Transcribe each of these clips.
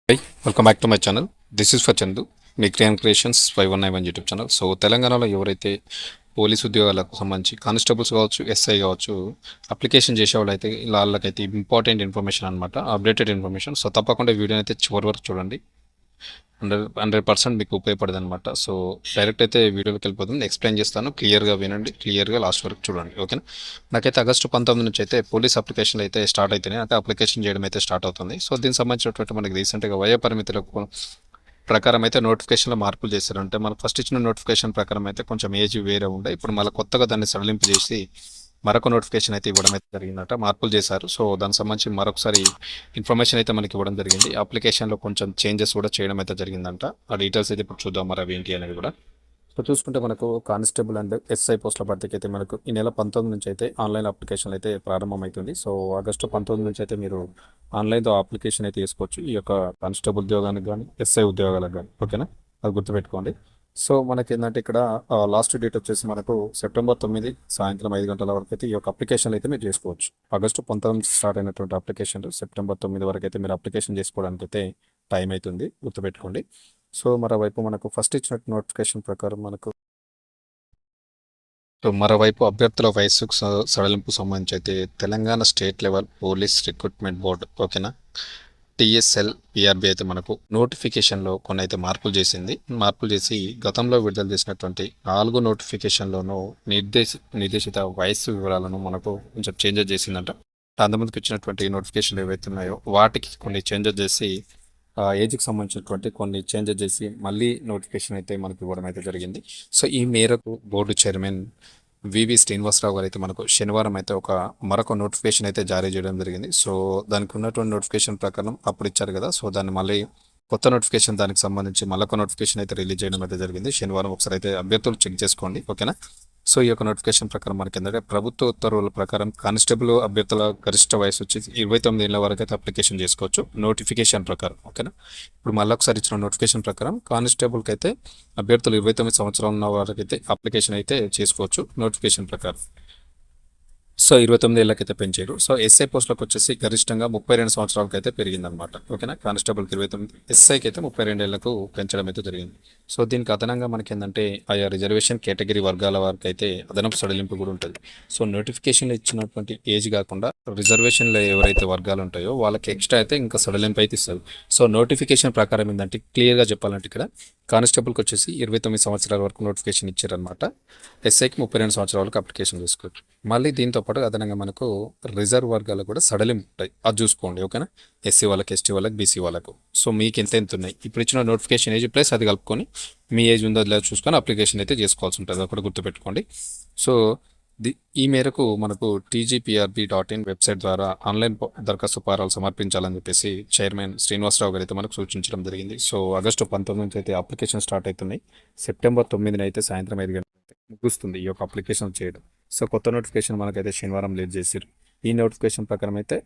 High welcome back to my channel. This is for Chandu, me creations 519 YouTube channel. So తెలంగాణలో ఎవరైతే police ఉద్యోగాలకు సంబంధించి constables కావచ్చు, SI కావచ్చు, అప్లికేషన్ చేసే వాళ్ళైతే వాళ్ళకైతే ఇంపార్టెంట్ ఇన్ఫర్మేషన్ అనమాట, అప్డేటెడ్ ఇన్ఫర్మేషన్. సో తప్పకుండా వీడియోని అయితే చివరి వరకు చూడండి. 100% మీకు ఉపయోగపడదు అనమాట. సో డైరెక్ట్ అయితే వీడియోకి వెళ్ళిపోతుంది, ఎక్స్ప్లెయిన్ చేస్తాను. క్లియర్గా వినండి, క్లియర్గా లాస్ట్ వరకు చూడండి, ఓకేనా. నాకైతే ఆగస్టు 19 నుంచి అయితే పోలీస్ అప్లికేషన్లు అయితే స్టార్ట్ అవుతున్నాయి, అంటే అప్లికేషన్ చేయడం అయితే స్టార్ట్ అవుతుంది. సో దీనికి సంబంధించినటువంటి మనకి రీసెంట్గా వయో పరిమితులకు ప్రకారం అయితే నోటిఫికేషన్లో మార్పులు చేశారు. అంటే మనకు ఫస్ట్ ఇచ్చిన నోటిఫికేషన్ ప్రకారం అయితే కొంచెం ఏజ్ వేరే ఉండే, ఇప్పుడు మళ్ళీ కొత్తగా దాన్ని సడలింపు చేసి మరొక నోటిఫికేషన్ అయితే ఇవ్వడం అయితే జరిగిందట, మార్పులు చేశారు. సో దానికి సంబంధించి మరొకసారి ఇన్ఫర్మేషన్ అయితే మనకి ఇవ్వడం జరిగింది. అప్లికేషన్లో కొంచెం చేంజెస్ కూడా చేయడం అయితే జరిగిందంట. ఆ డీటెయిల్స్ అయితే ఇప్పుడు చూద్దాం మరి అవి ఏంటి అనేది కూడా. సో చూసుకుంటే మనకు కానిస్టేబుల్ అండ్ ఎస్ఐ పోస్టుల భర్తీకి అయితే మనకు ఈ నెల 19 నుంచి అయితే ఆన్లైన్ అప్లికేషన్ అయితే ప్రారంభమవుతుంది. సో ఆగస్టు 19 నుంచి అయితే మీరు ఆన్లైన్లో అప్లికేషన్ అయితే వేసుకోవచ్చు, ఈ యొక్క కానిస్టేబుల్ ఉద్యోగానికి కానీ ఎస్ఐ ఉద్యోగాలకు కానీ, ఓకేనా. అది గుర్తుపెట్టుకోండి. సో మనకి ఏంటంటే ఇక్కడ లాస్ట్ డేట్ వచ్చేసి మనకు సెప్టెంబర్ 9 సాయంత్రం 5 గంటల వరకు అయితే ఈ యొక్క అప్లికేషన్ అయితే మీరు చేసుకోవచ్చు. ఆగస్టు 19 స్టార్ట్ అయినటువంటి అప్లికేషన్ సెప్టెంబర్ 9 వరకు అయితే మీరు అప్లికేషన్ చేసుకోవడానికి అయితే టైం అవుతుంది, గుర్తుపెట్టుకోండి. సో మరోవైపు మనకు ఫస్ట్ ఇచ్చిన నోటిఫికేషన్ ప్రకారం మనకు మరోవైపు అభ్యర్థుల వయస్సుకు సడలింపు సంబంధించి అయితే Telangana state level police recruitment board, ఓకేనా, టీఎస్ఎల్ పిఆర్బి అయితే మనకు నోటిఫికేషన్లో కొన్ని అయితే మార్పులు చేసి గతంలో విడుదల చేసినటువంటి 4 నోటిఫికేషన్లోనూ నిర్దేశిత వయస్సు వివరాలను మనకు కొంచెం చేంజెస్ చేసిందంట. అంతమందికి ఇచ్చినటువంటి నోటిఫికేషన్లు ఏవైతే ఉన్నాయో వాటికి కొన్ని చేంజెస్ చేసి ఏజ్కి సంబంధించినటువంటి కొన్ని చేంజెస్ చేసి మళ్ళీ నోటిఫికేషన్ అయితే మనకు ఇవ్వడం అయితే జరిగింది. సో ఈ మేరకు బోర్డు చైర్మన్ వివి శ్రీనివాసరావు గారు అయితే మనకు శనివారం అయితే మరొక నోటిఫికేషన్ అయితే జారీ చేయడం జరిగింది. సో దానికి ఉన్నటువంటి నోటిఫికేషన్ ప్రకారం అప్పుడు ఇచ్చారు కదా, సో దాన్ని మళ్ళీ కొత్త నోటిఫికేషన్ దానికి సంబంధించి మళ్ళొక నోటిఫికేషన్ అయితే రిలీజ్ చేయడం అయితే జరిగింది శనివారం. ఒకసారి అయితే అభ్యర్థులు చెక్ చేసుకోండి, ఓకేనా. సో ఈ యొక్క నోటిఫికేషన్ ప్రకారం మనకి ఏంటంటే ప్రభుత్వ ఉత్తర్వుల ప్రకారం కానిస్టేబుల్ అభ్యర్థుల గరిష్ట వయసు వచ్చి 29 ఏళ్ల వరకు అయితే అప్లికేషన్ చేసుకోవచ్చు నోటిఫికేషన్ ప్రకారం, ఓకేనా. ఇప్పుడు మళ్ళీ ఒకసారి ఇచ్చిన నోటిఫికేషన్ ప్రకారం కానిస్టేబుల్కి అయితే అభ్యర్థులు 29 సంవత్సరాలు ఉన్న వరకు అయితే అప్లికేషన్ అయితే చేసుకోవచ్చు నోటిఫికేషన్ ప్రకారం. సో 29 ఏళ్ళకైతే పెంచారు. సో ఎస్ఐ పోస్టులకు వచ్చేసి గరిష్టంగా 32 సంవత్సరాలకు అయితే పెరిగిందనమాట, ఓకేనా. కానిస్టేబుల్కి 29, ఎస్ఐకి అయితే 32 ఏళ్లకు పెంచడం అయితే జరిగింది. సో దీనికి అదనంగా మనకి ఏంటంటే ఆయా రిజర్వేషన్ కేటగిరీ వర్గాల వారికి అయితే అదనపు సడలింపు కూడా ఉంటుంది. సో నోటిఫికేషన్లో ఇచ్చినటువంటి ఏజ్ కాకుండా రిజర్వేషన్లో ఎవరైతే వర్గాలు ఉంటాయో వాళ్ళకి ఎక్స్ట్రా అయితే ఇంకా సడలింపు అయితే ఇస్తారు. సో నోటిఫికేషన్ ప్రకారం ఏంటంటే క్లియర్గా చెప్పాలంటే ఇక్కడ కానిస్టేబుల్కి వచ్చేసి 29 సంవత్సరాల వరకు నోటిఫికేషన్ ఇచ్చారనమాట. ఎస్ఐకి 32 సంవత్సరాల వరకు అప్లికేషన్ చేసుకోవచ్చు. మళ్ళీ దీంతో పాటు అదనంగా మనకు రిజర్వ్ వర్గాలకు కూడా సడలింపు ఉంటాయి, అది చూసుకోండి, ఓకేనా. ఎస్సీ వాళ్ళకి, ఎస్టీ వాళ్ళకి, బీసీ వాళ్ళకు. సో మీకు ఎంత ఉన్నాయి ఇప్పుడు ఇచ్చిన నోటిఫికేషన్ ఏజ్ ప్లస్ అది కలుపుకొని మీ ఏజ్ ఉందో లేదా చూసుకొని అప్లికేషన్ అయితే చేసుకోవాల్సి ఉంటుంది, అది కూడా గుర్తుపెట్టుకోండి. సో ఈ మేరకు మనకు tgprb.in వెబ్సైట్ ద్వారా ఆన్లైన్ దరఖాస్తు పత్రాలు సమర్పించాలని చెప్పేసి చైర్మన్ శ్రీనివాసరావు గారు అయితే మనకు సూచించడం జరిగింది. సో ఆగస్టు 19 నుంచి అయితే అప్లికేషన్ స్టార్ట్ అవుతున్నాయి. సెప్టెంబర్ 9 అయితే సాయంత్రం 5 గంటలకు ముగుస్తుంది ఈ యొక్క అప్లికేషన్ చేయడం. సో కొత్త నోటిఫికేషన్ మనకైతే శనివారం రిలీజ్ చేశారు. ఈ నోటిఫికేషన్ ప్రకారం అయితే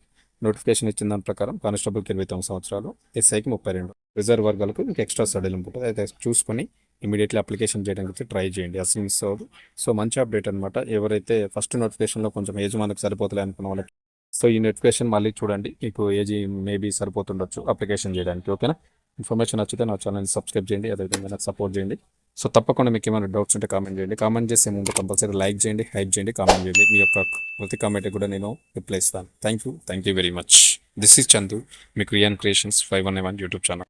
నోటిఫికేషన్ ఇచ్చిన దాని ప్రకారం కానిస్టేబుల్కి 29 సంవత్సరాలు, ఎస్ఐకి 32, రిజర్వ్ వర్గాలకు ఇంకా ఎక్స్ట్రా సడలింపు ఉంటుంది. అయితే చూసుకొని ఇమీడియట్లీ అప్లికేషన్ చేయడానికి ట్రై చేయండి, అసలు మిస్ అవ్వదు. సో మంచి అప్డేట్ అనమాట. ఎవరైతే ఫస్ట్ నోటిఫికేషన్లో కొంచెం ఏజ్ మనకు సరిపోతలే అనుకున్న వాళ్ళకి సో ఈ నోటిఫికేషన్ మళ్ళీ చూడండి, మీకు ఏజ్ మేబీ సరిపోతుండొచ్చు అప్లికేషన్ చేయడానికి, ఓకేనా. ఇన్ఫర్మేషన్ నచ్చితే నా ఛానల్ని సబ్స్క్రైబ్ చేయండి, అదేవిధంగా నాకు సపోర్ట్ చేయండి. సో తప్పకుండా మీకు ఏమైనా డౌట్స్ ఉంటే కామెంట్ చేయండి. కామెంట్ చేసే ముందు కంపల్సరీ లైక్ చేయండి, హైప్ చేయండి, కామెంట్ చేయండి. మీ యొక్క ప్రతి కామెంట్ కూడా నేను రిప్లై ఇస్తాను. Thank you very much. This is Chandu, me creations 519 YouTube channel.